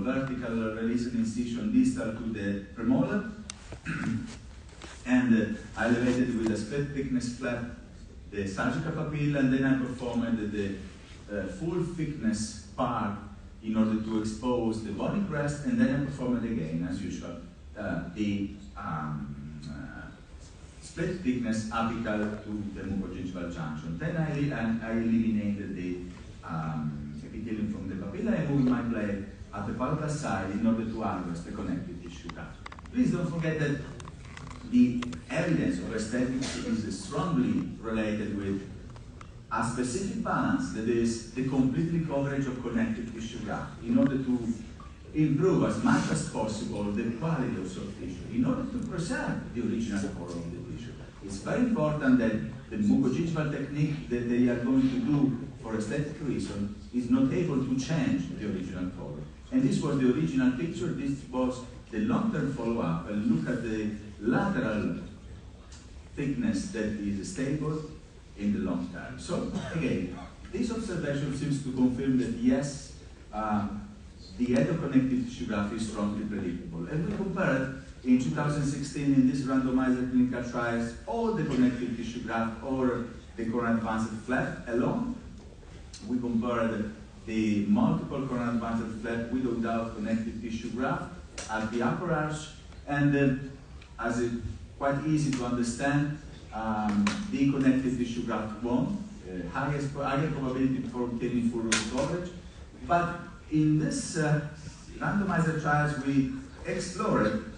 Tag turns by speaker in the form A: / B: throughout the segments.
A: vertical release and incision distal to the premolar, and I elevated with a split thickness flap the sagittal papilla, and then I performed the full thickness part in order to expose the bony crest, and then I performed again, as usual, the split thickness apical to the mucogingival junction. Then I eliminated the epithelium from the papilla and moved my blade at the palatal side in order to harvest the connective tissue graft. Please don't forget that the evidence of aesthetics is strongly related with a specific balance, that is the completely coverage of connective tissue graft, in order to improve as much as possible the quality of soft tissue, in order to preserve the original color of the tissue. It's very important that the mucogingival technique that they are going to do for aesthetic reason is not able to change the original color. And this was the original picture. This was the long-term follow-up, and look at the lateral thickness that is stable in the long term. So again, this observation seems to confirm that yes, the head of connective tissue graft is strongly predictable. And we compared in 2016 in this randomized clinical trials all the connective tissue graft or the coronal advanced flap alone. We compared the multiple coronal advanced flap with or without connective tissue graft at the upper arch, and as it's quite easy to understand, the connective tissue graft won, higher probability for obtaining full root coverage. But in this randomized trials, we explored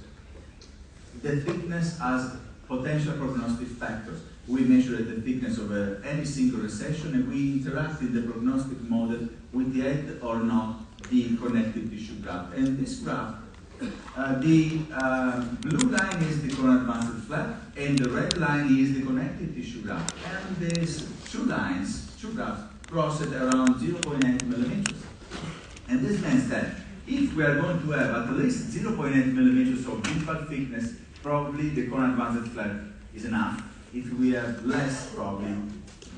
A: the thickness as potential prognostic factors. We measured the thickness of any single recession, and we interacted the prognostic model with the head or not the connective tissue graft. And this graph, the blue line is the coronal advanced flap, and the red line is the connective tissue graft. And these two graphs, cross at around 0.8 millimeters. And this means that if we are going to have at least 0.8 millimeters of gingival thickness, probably the coronal advanced flap is enough. If we have less, probably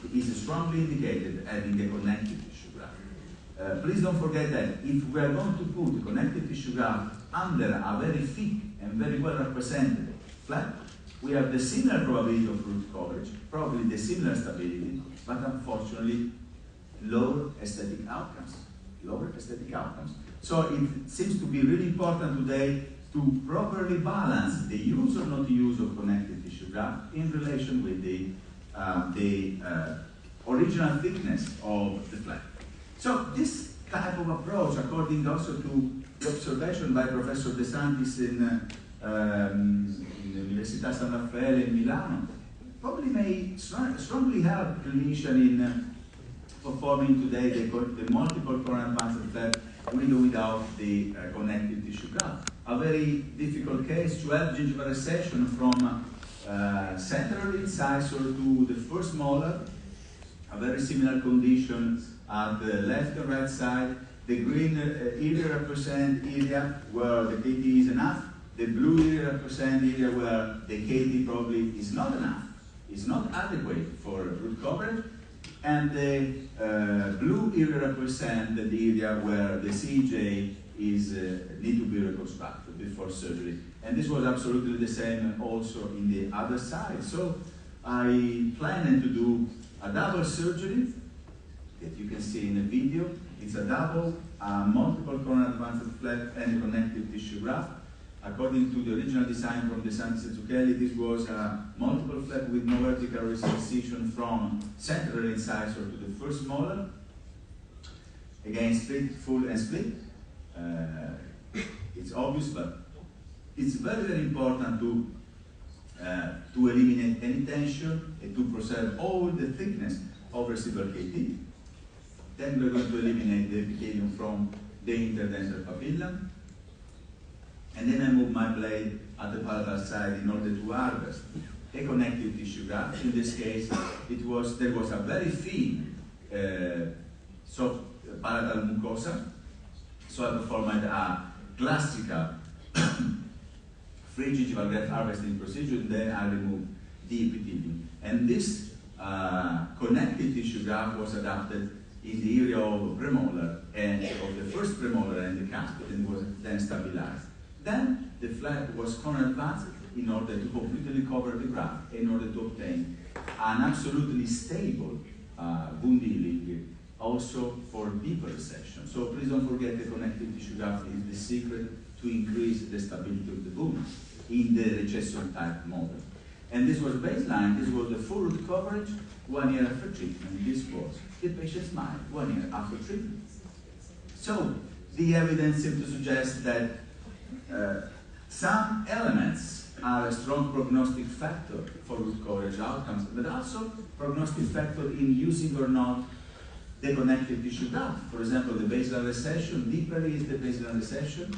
A: it is strongly indicated having a connective tissue graft. Please don't forget that if we are going to put the connective tissue graft under a very thick and very well represented flap, we have the similar probability of root coverage, probably the similar stability, but unfortunately lower aesthetic outcomes. So it seems to be really important today to properly balance the use or not use of connective tissue graft in relation with the original thickness of the flap. So this type of approach, according also to the observation by Professor De Santis in Università San Raffaele in Milano, probably may strongly help clinicians in performing today the multiple coronal advanced flap with or without the connective tissue graft. A very difficult case to have gingival recession from central incisor to the first molar, a very similar condition at the left and right side. The green area represent area where the KT is enough. The blue area represent area where the KT probably is not enough, is not adequate for root coverage. And the blue area represent the area where the CJ is need to be reconstructed before surgery. And this was absolutely the same also in the other side. So I planned to do a double surgery that you can see in the video. It's a double, multiple coronal advanced flap and connective tissue graft. According to the original design from De Santis and Zucchelli, this was a multiple flap with no vertical incision from central incisor to the first molar. Again, split, full and split. It's obvious, but it's very, very important to eliminate any tension and to preserve all the thickness of residual KT. Then we're going to eliminate the epithelium from the interdental papilla. And then I move my blade at the palatal side in order to harvest a connective tissue graft. In this case, there was a very thin soft palatal mucosa. So I performed a classical free gingival graft harvesting procedure, and then I removed the epithelium. And this connective tissue graft was adapted in the area of premolar and of the first premolar and the cuspid, and was then stabilized. Then the flap was corner-advanced in order to completely cover the graft, in order to obtain an absolutely stable wound healing, also for deeper resection. So please don't forget the connective tissue graft is the secret to increase the stability of the wound in the recession type model. And this was baseline, this was the full root coverage 1 year after treatment. This was the patient's mind 1 year after treatment. So the evidence seems to suggest that some elements are a strong prognostic factor for root coverage outcomes, but also prognostic factor in using or not the connective tissue graft. For example, the basal recession, deeper is the basal recession,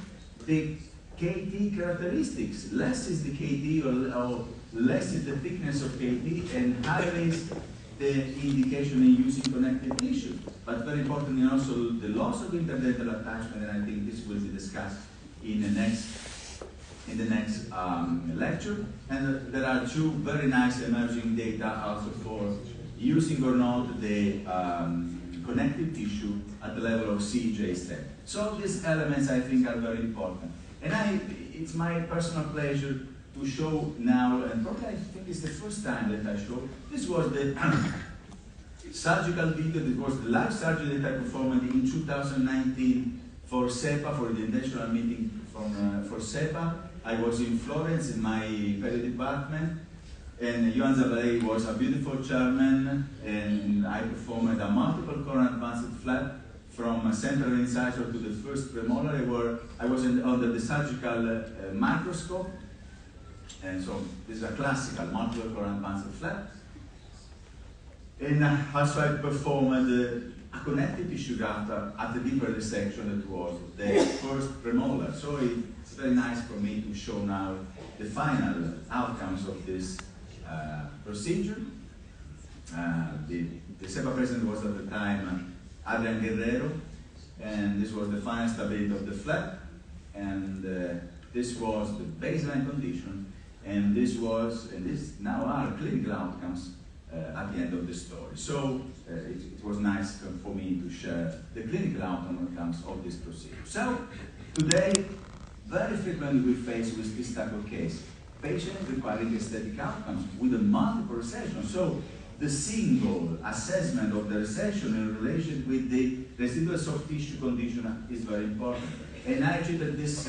A: the KT characteristics, less is the KT or less is the thickness of KT, and higher is the indication in using connective tissue. But very importantly also the loss of interdental attachment, and I think this will be discussed in the next lecture. And there are two very nice emerging data also for using or not the connective tissue at the level of CJ step. So these elements I think are very important. And it's my personal pleasure to show now, and probably I think it's the first time that I show, this was the surgical video, this was the live surgery that I performed in 2019 for Sepa, for the international meeting for Sepa. I was in Florence in my peri department, and Johan Zavalei was a beautiful chairman, and I performed a multiple corner advanced flap from a central incisor to the first premolar, where I was under the surgical microscope. And so this is a classical multiple corner advanced flap. And also I performed a connective tissue graft at the deeper resection that was the first premolar. So it's very nice for me to show now the final outcomes of this procedure. The Sepa president was at the time Adrian Guerrero, and this was the final stability of the flap, and this was the baseline condition, and this now are clinical outcomes at the end of the story. So it was nice for me to share the clinical outcomes of this procedure. So today, very frequently we face with this type of case, patients requiring aesthetic outcomes with a multiple recession. So the single assessment of the recession in relation with the residual soft tissue condition is very important. And I treated this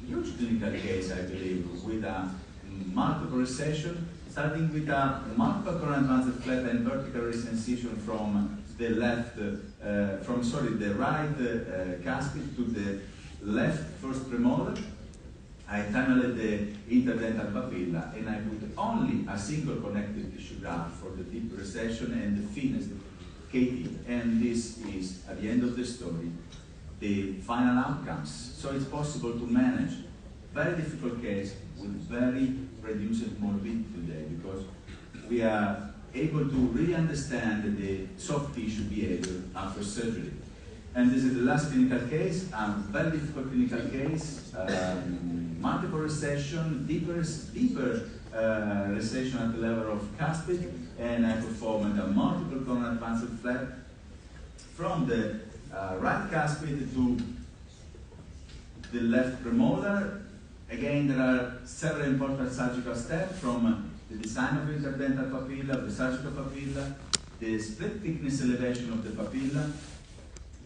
A: huge clinical case, I believe, with a multiple recession, starting with a multiple corner advanced flap and vertical resensition from the right cuspid to the left first premolar. I tunneled the interdental papilla, and I put only a single connective tissue graft for the deep recession and the thinnest KT. And this is, at the end of the story, the final outcomes. So it's possible to manage very difficult case with very reduced morbidity today, because we are able to really understand the soft tissue behavior after surgery. And this is the last clinical case, a very difficult clinical case, multiple recession, deeper recession at the level of cuspid, and I performed a multiple corner advanced flap from the right cuspid to the left premolar. Again, there are several important surgical steps, from the design of the interdental papilla, the surgical papilla, the split thickness elevation of the papilla,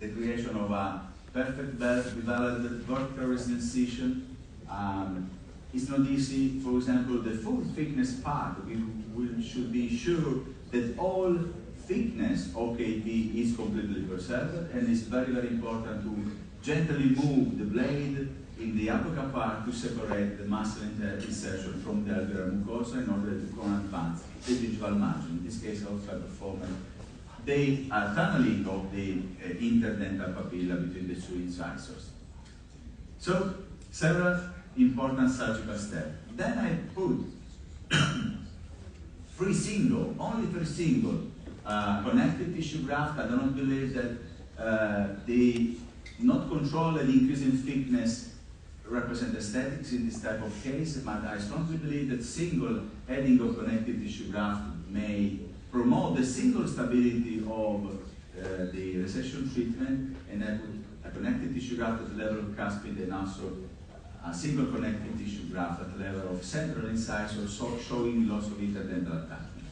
A: the creation of a perfect developed vertical resensition. It's not easy. For example, the full thickness part, we should be sure that all thickness of KT is completely preserved, and it's very, very important to gently move the blade in the apical part to separate the muscle insertion from the alveolar mucosa in order to advance the gingival margin. In this case, also I performed the tunneling of the interdental papilla between the two incisors. So, several important surgical steps. Then I put only three single connective tissue graft. I do not believe that the not controlled increase in thickness represent aesthetics in this type of case, but I strongly believe that single adding of connective tissue graft may promote the single stability of the recession treatment, and I put a connective tissue graft at the level of cuspid, and also a single connective tissue graft at the level of central incisor, so showing loss of interdental attachment.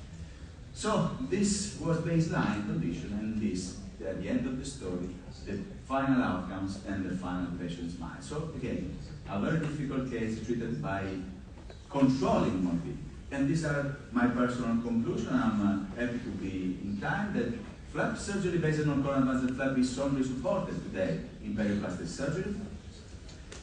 A: So this was baseline condition, and this, at the end of the story, the final outcomes and the final patient smile. So again, a very difficult case treated by controlling morbidity. And these are my personal conclusion. I'm happy to be in time that flap surgery based on coronal advanced flap is strongly supported today in perioplastic surgery.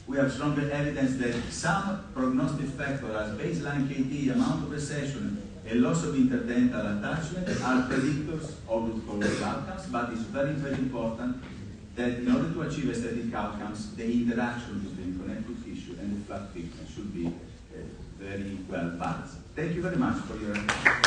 A: We have stronger evidence that some prognostic factors as baseline KT, amount of recession, and loss of interdental attachment are predictors of root cause outcomes, but it's very, very important that in order to achieve aesthetic outcomes, the interaction between connective tissue and the flap thickness should be very well balanced. Thank you very much for your attention.